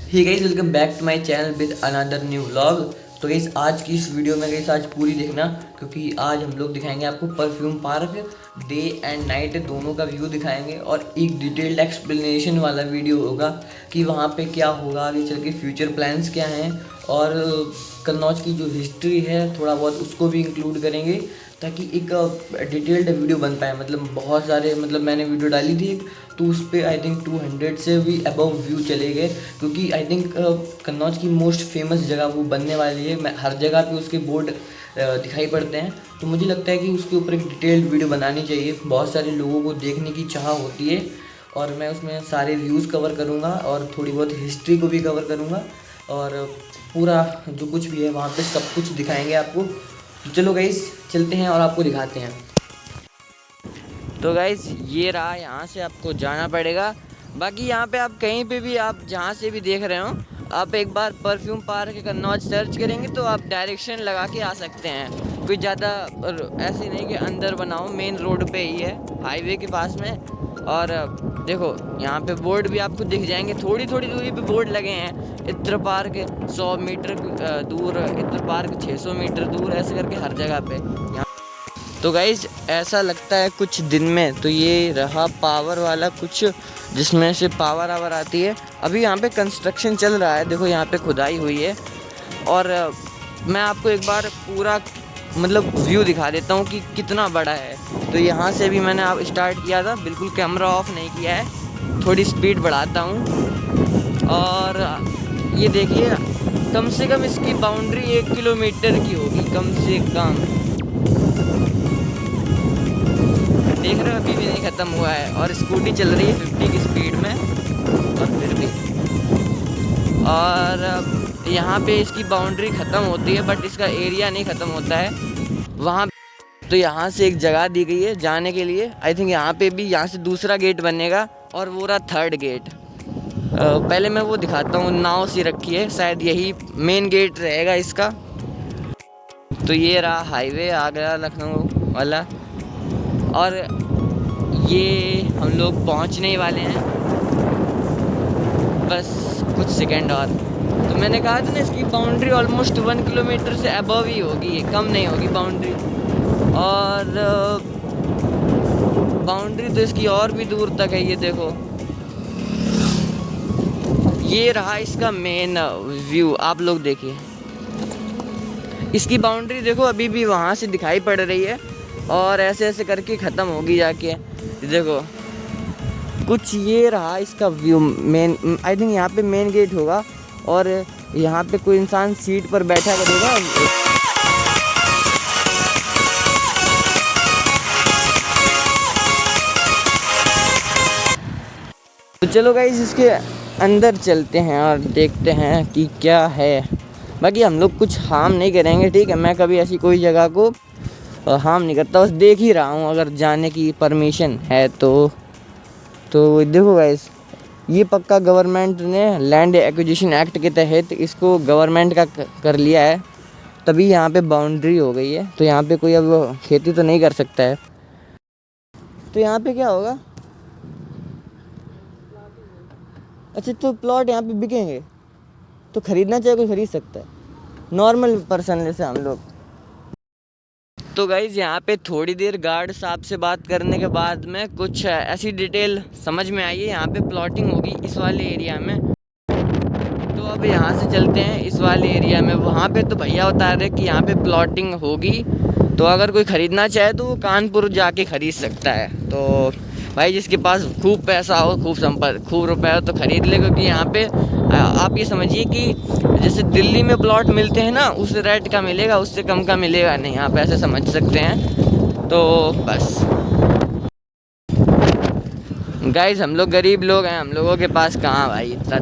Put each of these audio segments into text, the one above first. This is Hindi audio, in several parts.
Hey guys, welcome back to my channel with another new vlog. तो गाइस आज की इस वीडियो में गाइस आज पूरी देखना, क्योंकि आज हम लोग दिखाएंगे आपको perfume park day and night दोनों का व्यू दिखाएंगे और एक डिटेल्ड एक्सप्लेनेशन वाला वीडियो होगा कि वहाँ पे क्या होगा, आगे चल के फ्यूचर प्लान्स क्या हैं और कन्नौज की जो हिस्ट्री है थोड़ा बहुत उसको भी इंक्लूड करेंगे, ताकि एक डिटेल्ड वीडियो बन पाए। मतलब बहुत सारे मैंने वीडियो डाली थी एक, तो उस पर आई थिंक 200 से भी अबव व्यू चले गए, क्योंकि आई थिंक कन्नौज की मोस्ट फेमस जगह वो बनने वाली है। मैं हर जगह पे उसके बोर्ड दिखाई पड़ते हैं, तो मुझे लगता है कि उसके ऊपर एक डिटेल्ड वीडियो बनानी चाहिए। बहुत सारे लोगों को देखने की चाह होती है और मैं उसमें सारे व्यूज़ कवर करूँगा और थोड़ी बहुत हिस्ट्री को भी कवर करूँगा और पूरा जो कुछ भी है वहाँ पे सब कुछ दिखाएंगे आपको। तो चलो गाइस चलते हैं और आपको दिखाते हैं। तो गाइस ये रहा, यहाँ से आपको जाना पड़ेगा। बाकी यहाँ पे आप कहीं पे भी, आप जहाँ से भी देख रहे हो, आप एक बार परफ्यूम पार्क कन्नौज सर्च करेंगे तो आप डायरेक्शन लगा के आ सकते हैं। कोई ज़्यादा ऐसे नहीं कि अंदर बनाओ, मेन रोड पे ही है, हाईवे के पास में। और देखो यहाँ पे बोर्ड भी आपको दिख जाएंगे, थोड़ी थोड़ी दूरी पे बोर्ड लगे हैं। इत्र पार्क 100 मीटर दूर, इत्र पार्क 600 मीटर दूर, ऐसे करके हर जगह पे यहाँ। तो गाइज ऐसा लगता है कुछ दिन में, तो ये रहा पावर वाला कुछ, जिसमें से पावर आवर आती है। अभी यहाँ पे कंस्ट्रक्शन चल रहा है, देखो यहाँ पे खुदाई हुई है। और मैं आपको एक बार पूरा व्यू दिखा देता हूँ कि कितना बड़ा है। तो यहाँ से भी मैंने आप स्टार्ट किया था, बिल्कुल कैमरा ऑफ नहीं किया है, थोड़ी स्पीड बढ़ाता हूँ। और ये देखिए, कम से कम इसकी बाउंड्री 1 किलोमीटर की होगी, कम से कम। देख रहे हो अभी भी नहीं ख़त्म हुआ है और स्कूटी चल रही है 50 की स्पीड में, और फिर भी। और यहाँ पे इसकी बाउंड्री ख़त्म होती है, बट इसका एरिया नहीं ख़त्म होता है वहाँ। तो यहाँ से एक जगह दी गई है जाने के लिए। आई थिंक यहाँ पे भी, यहाँ से दूसरा गेट बनेगा और वो रहा 3rd गेट। पहले मैं वो दिखाता हूँ, नाव सी रखी है, शायद यही मेन गेट रहेगा इसका। तो ये रहा हाईवे आगरा लखनऊ वाला, और ये हम लोग पहुंचने ही वाले हैं, बस कुछ सेकंड और। तो मैंने कहा था ना, इसकी बाउंड्री ऑलमोस्ट 1 किलोमीटर से अबव ही होगी, ये कम नहीं होगी बाउंड्री। और बाउंड्री तो इसकी और भी दूर तक है, ये देखो। ये रहा इसका मेन व्यू, आप लोग देखिए। इसकी बाउंड्री देखो अभी भी वहाँ से दिखाई पड़ रही है, और ऐसे ऐसे करके ख़त्म होगी जाके। देखो कुछ ये रहा इसका व्यू मेन। आई थिंक यहाँ पे मेन गेट होगा और यहाँ पे कोई इंसान सीट पर बैठा करेगा। तो चलो गाइस इसके अंदर चलते हैं और देखते हैं कि क्या है। बाकी हम लोग कुछ हार्म नहीं करेंगे, ठीक है। मैं कभी ऐसी कोई जगह को हार्म नहीं करता, बस देख ही रहा हूँ। अगर जाने की परमिशन है तो देखो गाइस, ये पक्का गवर्नमेंट ने लैंड एक्विजिशन एक्ट के तहत इसको गवर्नमेंट का कर लिया है, तभी यहाँ पे बाउंड्री हो गई है। तो यहाँ पे कोई अब खेती तो नहीं कर सकता है। तो यहाँ पे क्या होगा? अच्छा, तो प्लॉट यहाँ पे बिकेंगे, तो ख़रीदना चाहे कोई ख़रीद सकता है, नॉर्मल पर्सन जैसे हम लोग। तो गाइज़ यहाँ पे थोड़ी देर गार्ड साहब से बात करने के बाद में कुछ ऐसी डिटेल समझ में आई है, यहाँ पे प्लॉटिंग होगी इस वाले एरिया में। तो अब यहाँ से चलते हैं इस वाले एरिया में। वहाँ पे तो भैया बता रहे कि यहाँ पे प्लॉटिंग होगी, तो अगर कोई ख़रीदना चाहे तो वो कानपुर जाके ख़रीद सकता है। तो भाई जिसके पास खूब पैसा हो, खूब रुपए हो, तो ख़रीद ले, क्योंकि यहाँ पे आप ये समझिए कि जैसे दिल्ली में प्लॉट मिलते हैं ना, उस रेट का मिलेगा, उससे कम का मिलेगा नहीं, आप ऐसे समझ सकते हैं। तो बस गाइस हम लोग गरीब लोग हैं, हम लोगों के पास कहाँ भाई इतना।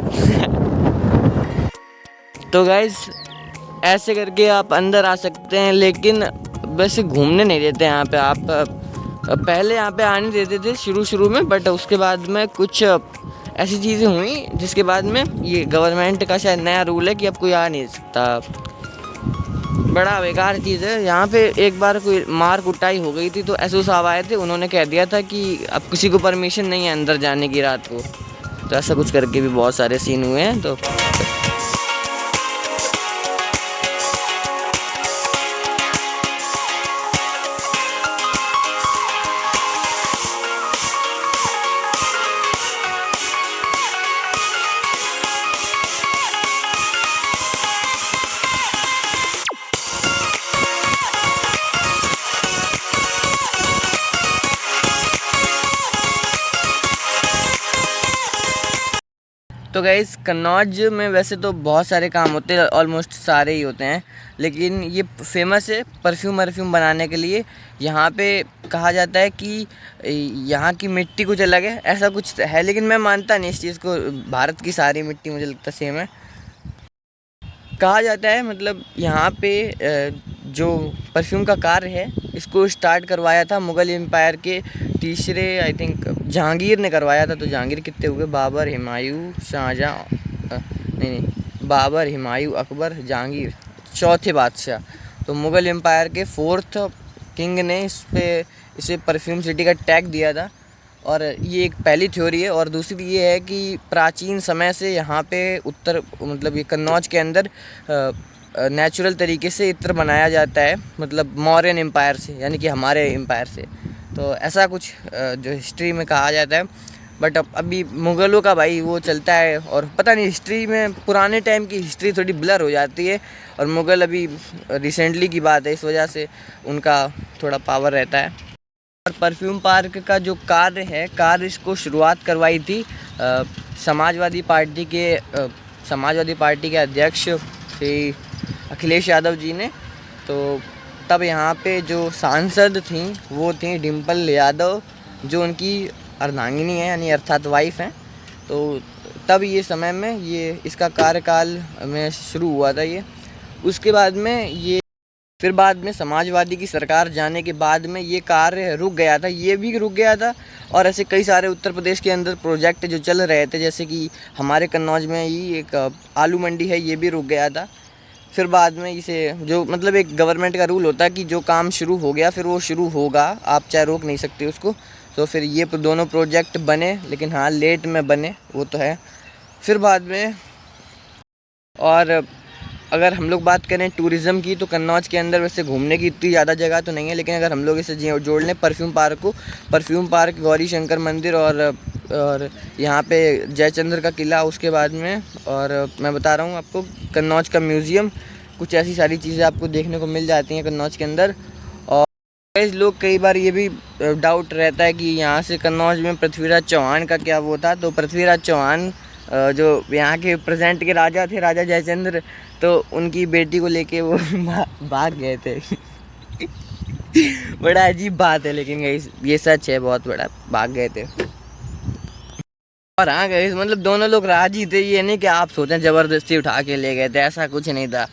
तो गाइस ऐसे करके आप अंदर आ सकते हैं, लेकिन वैसे घूमने नहीं देते यहाँ पे। आप पहले यहाँ पे आने देते थे शुरू में, बट उसके बाद में कुछ ऐसी चीज़ें हुई जिसके बाद में ये गवर्नमेंट का शायद नया रूल है कि अब कोई आ नहीं सकता। बड़ा बेकार चीज़ है। यहाँ पे एक बार कोई मार कुटाई हो गई थी, तो एसओ साहब आए थे, उन्होंने कह दिया था कि अब किसी को परमिशन नहीं है अंदर जाने की रात को। तो ऐसा कुछ करके भी बहुत सारे सीन हुए हैं। तो तो गाइस कन्नौज में वैसे तो बहुत सारे काम होते हैं, ऑलमोस्ट सारे ही होते हैं, लेकिन ये फेमस है परफ्यूम बनाने के लिए। यहाँ पे कहा जाता है कि यहाँ की मिट्टी कुछ अलग है, ऐसा कुछ है, लेकिन मैं मानता नहीं इस चीज़ को। भारत की सारी मिट्टी मुझे लगता सेम है। कहा जाता है मतलब यहाँ पे जो परफ्यूम का कार्य है इसको स्टार्ट करवाया था मुग़ल एम्पायर के तीसरे, आई थिंक जहांगीर ने करवाया था। तो जहांगीर कितने हुए? बाबर, हुमायूं, शाहजहाँ, नहीं, बाबर, हुमायूं, अकबर, जहांगीर, चौथे बादशाह। तो मुग़ल एम्पायर के फोर्थ किंग ने इसे परफ्यूम सिटी का टैग दिया था। और ये एक पहली थ्योरी है। और दूसरी ये है कि प्राचीन समय से यहाँ पे मतलब ये कन्नौज के अंदर नेचुरल तरीके से इत्र बनाया जाता है, मतलब मौर्यन एम्पायर से, यानी कि हमारे एम्पायर से। तो ऐसा कुछ जो हिस्ट्री में कहा जाता है। बट अभी मुग़लों का भाई वो चलता है, और पता नहीं हिस्ट्री में पुराने टाइम की हिस्ट्री थोड़ी ब्लर हो जाती है, और मुग़ल अभी रिसेंटली की बात है, इस वजह से उनका थोड़ा पावर रहता है। और परफ्यूम पार्क का जो कार्य इसको शुरुआत करवाई थी समाजवादी पार्टी के अध्यक्ष श्री अखिलेश यादव जी ने। तो तब यहाँ पे जो सांसद थी वो थी डिम्पल यादव, जो उनकी अर्धांगिनी है, यानी अर्थात वाइफ हैं। तो तब ये समय में ये इसका कार्यकाल में शुरू हुआ था ये। उसके बाद में फिर बाद में समाजवादी की सरकार जाने के बाद में ये कार्य रुक गया था, ये भी रुक गया था। और ऐसे कई सारे उत्तर प्रदेश के अंदर प्रोजेक्ट जो चल रहे थे, जैसे कि हमारे कन्नौज में ही एक आलू मंडी है, ये भी रुक गया था। फिर बाद में इसे जो मतलब एक गवर्नमेंट का रूल होता है कि जो काम शुरू हो गया फिर वो शुरू होगा, आप चाहे रोक नहीं सकते उसको। तो फिर ये दोनों प्रोजेक्ट बने, लेकिन हाँ लेट में बने, वो तो है। फिर बाद में, और अगर हम लोग बात करें टूरिज़्म की, तो कन्नौज के अंदर वैसे घूमने की इतनी ज़्यादा जगह तो नहीं है, लेकिन अगर हम लोग इसे जोड़ लें परफ्यूम पार्क को, परफ्यूम पार्क, गौरी शंकर मंदिर, और यहाँ पे जयचंद्र का किला, उसके बाद में, और मैं बता रहा हूँ आपको कन्नौज का म्यूज़ियम, कुछ ऐसी सारी चीज़ें आपको देखने को मिल जाती हैं कन्नौज के अंदर। और कई बार ये भी डाउट रहता है कि यहाँ से कन्नौज में पृथ्वीराज चौहान का क्या वो था। तो पृथ्वीराज चौहान जो यहाँ के प्रेजेंट के राजा थे, राजा जयचंद्र, तो उनकी बेटी को लेके वो भाग गए थे। बड़ा अजीब बात है, लेकिन ये सच है, बहुत बड़ा भाग गए थे। और हाँ गाइस, मतलब दोनों लोग राजी थे, ये नहीं कि आप सोचें ज़बरदस्ती उठा के ले गए थे, ऐसा कुछ नहीं था।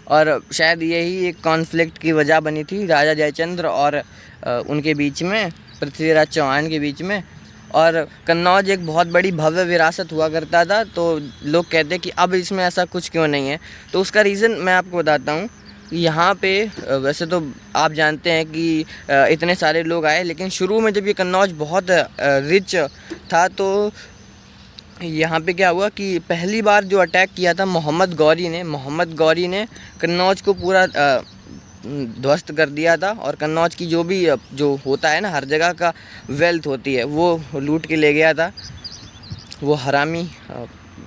और शायद यही एक कॉन्फ्लिक्ट की वजह बनी थी राजा जयचंद्र और उनके बीच में, पृथ्वीराज चौहान के बीच में। और कन्नौज एक बहुत बड़ी भव्य विरासत हुआ करता था, तो लोग कहते हैं कि अब इसमें ऐसा कुछ क्यों नहीं है। तो उसका रीज़न मैं आपको बताता हूँ। यहाँ पे वैसे तो आप जानते हैं कि इतने सारे लोग आए, लेकिन शुरू में जब ये कन्नौज बहुत रिच था, तो यहाँ पे क्या हुआ कि पहली बार जो अटैक किया था मोहम्मद गौरी ने कन्नौज को पूरा ध्वस्त कर दिया था। और कन्नौज की जो होता है ना, हर जगह का वेल्थ होती है, वो लूट के ले गया था वो हरामी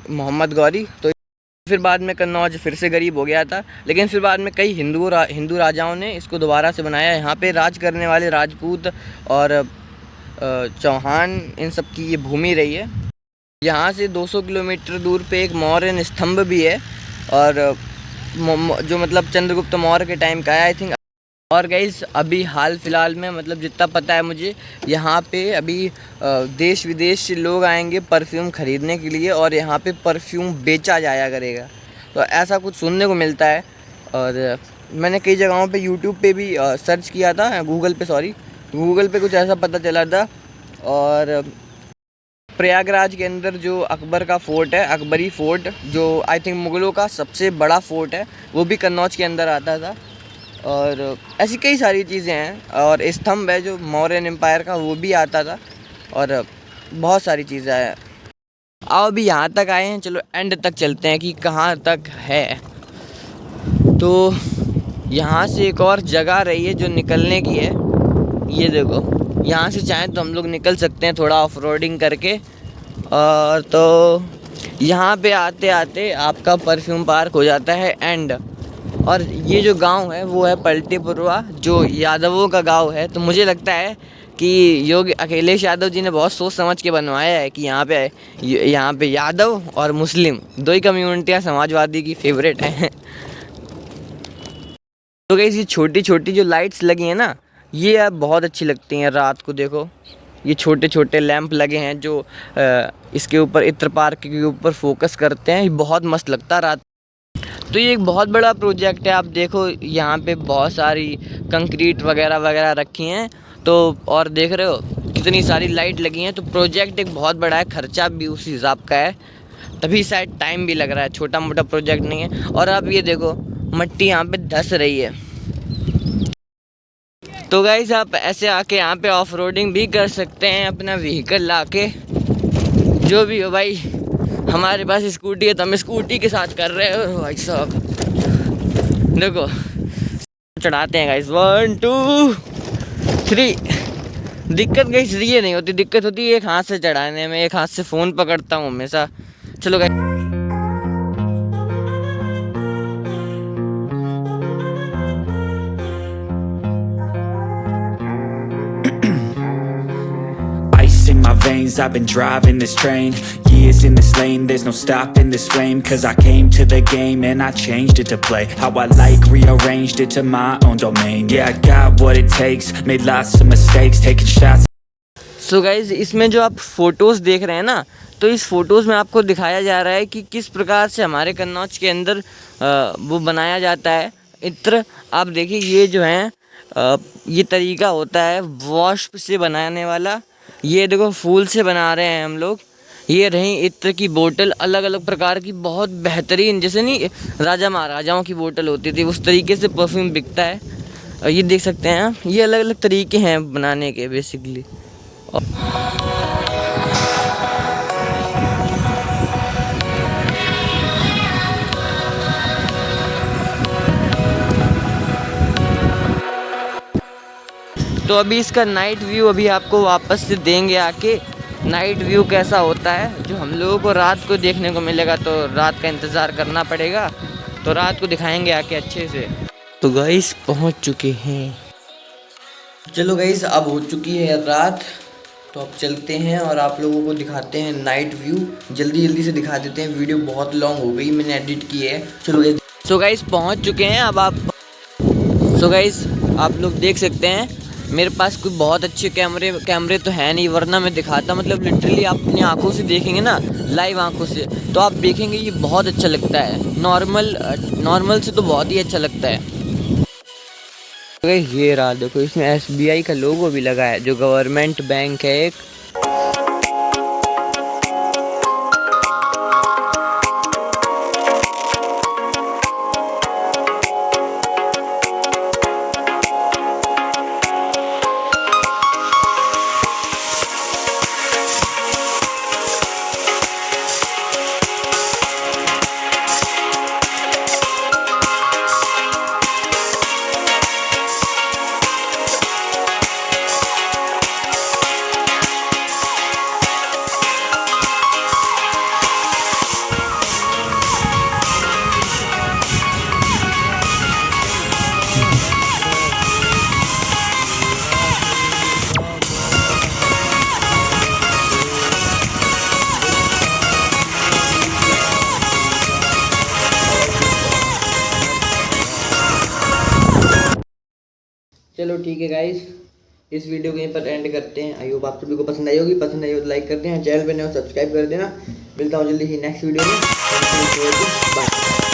मोहम्मद गौरी। तो फिर बाद में कन्नौज फिर से गरीब हो गया था, लेकिन फिर बाद में कई हिंदू राजाओं ने इसको दोबारा से बनाया। यहाँ पे राज करने वाले राजपूत और चौहान, इन सब की ये भूमि रही है। यहाँ से 200 किलोमीटर दूर पे एक मौर्य स्तंभ भी है, और जो मतलब चंद्रगुप्त मौर्य के टाइम का है, आई थिंक। और गाइस अभी हाल फिलहाल में, मतलब जितना पता है मुझे, यहाँ पे अभी देश विदेश से लोग आएंगे परफ्यूम ख़रीदने के लिए, और यहाँ पे परफ्यूम बेचा जाया करेगा। तो ऐसा कुछ सुनने को मिलता है। और मैंने कई जगहों पे यूट्यूब पे भी सर्च किया था, गूगल पे कुछ ऐसा पता चला था। और प्रयागराज के अंदर जो अकबर का फोर्ट है, अकबरी फोर्ट, जो आई थिंक मुग़लों का सबसे बड़ा फोर्ट है, वो भी कन्नौज के अंदर आता था। और ऐसी कई सारी चीज़ें हैं। और स्तंभ है जो मौर्यन एम्पायर का, वो भी आता था। और बहुत सारी चीज़ें हैं। आओ अभी यहाँ तक आए हैं, चलो एंड तक चलते हैं कि कहाँ तक है। तो यहाँ से एक और जगह रही है जो निकलने की है, ये देखो। यहाँ से चाहें तो हम लोग निकल सकते हैं थोड़ा ऑफ रोडिंग करके। और तो यहाँ पे आते आते आपका परफ्यूम पार्क हो जाता है एंड। और ये जो गांव है वो है पलटीपुरवा, जो यादवों का गांव है। तो मुझे लगता है कि योगी अखिलेश यादव जी ने बहुत सोच समझ के बनवाया है कि यहाँ पे यादव और मुस्लिम दो ही कम्युनिटियाँ समाजवादी की फेवरेट हैं। तो गाइस ये छोटी छोटी जो लाइट्स लगी हैं ना, ये अब बहुत अच्छी लगती हैं रात को। देखो ये छोटे छोटे लैंप लगे हैं जो इसके ऊपर इत्र पार्क के ऊपर फोकस करते हैं, ये बहुत मस्त लगता है रात। तो ये एक बहुत बड़ा प्रोजेक्ट है। आप देखो यहाँ पे बहुत सारी कंक्रीट वगैरह वगैरह रखी हैं, तो और देख रहे हो कितनी सारी लाइट लगी हैं। तो प्रोजेक्ट एक बहुत बड़ा है, खर्चा भी उसी हिसाब का है, तभी शायद टाइम भी लग रहा है, छोटा मोटा प्रोजेक्ट नहीं है। और अब ये देखो मट्टी यहाँ पे धंस रही है। तो गाइस आप ऐसे आके यहाँ पे ऑफ रोडिंग भी कर सकते हैं अपना व्हीकल लाके, जो भी हो भाई। हमारे पास स्कूटी है तो हम स्कूटी के साथ कर रहे हो भाई साहब। देखो चढ़ाते हैं गाइस, 1 2 3। दिक्कत गाइस ये नहीं होती, दिक्कत होती है एक हाथ से चढ़ाने में, एक हाथ से फ़ोन पकड़ता हूँ हमेशा। चलो guys in my veins, I've been driving this train, years in this lane, there's no stopping this flame, cause I came to the game and I changed it to play how I like, rearranged it to my own domain. Yeah, I got what it takes, made lots of mistakes, taking shots. So guys इसमें जो आप फ़ोटोज़ देख रहे हैं ना, तो इस फ़ोटोज़ में आपको दिखाया जा रहा है कि किस प्रकार से हमारे कन्नौज के अंदर वो बनाया जाता है इत्र। आप देखिए ये जो है ये तरीका होता है वाष्प से बनाने वाला। ये देखो फूल से बना रहे हैं हम लोग। ये रही इत्र की बोतल, अलग अलग प्रकार की, बहुत बेहतरीन, जैसे नहीं राजा महाराजाओं की बोतल होती थी उस तरीके से परफ्यूम बिकता है। और ये देख सकते हैं आप, ये अलग अलग तरीके हैं बनाने के बेसिकली। तो अभी इसका नाइट व्यू अभी आपको वापस से देंगे आके, नाइट व्यू कैसा होता है जो हम लोगों को रात को देखने को मिलेगा। तो रात का इंतज़ार करना पड़ेगा, तो रात को दिखाएंगे आके अच्छे से। तो गाइस पहुंच चुके हैं। चलो गाइस अब हो चुकी है रात, तो अब चलते हैं और आप लोगों को दिखाते हैं नाइट व्यू। जल्दी से दिखा देते हैं, वीडियो बहुत लॉन्ग हो गई, मैंने एडिट की है। चलो गाइस, सो गाइस पहुंच चुके हैं अब आप। सो गाइस आप लोग देख सकते हैं मेरे पास कोई बहुत अच्छे कैमरे तो है नहीं, वरना मैं दिखाता। मतलब लिटरली आप अपनी आंखों से देखेंगे ना, लाइव आंखों से, तो आप देखेंगे ये बहुत अच्छा लगता है। नॉर्मल से तो बहुत ही अच्छा लगता है। ये रहा देखो, इसमें SBI का लोगो भी लगा है, जो गवर्नमेंट बैंक है एक। चलो ठीक है गाइस, इस वीडियो को यहीं पर एंड करते हैं। आई होप आप सभी को पसंद आई होगी। पसंद आई हो तो लाइक कर देना, चैनल पर नए हो सब्सक्राइब कर देना। मिलता हूँ जल्दी ही नेक्स्ट वीडियो में। बाय।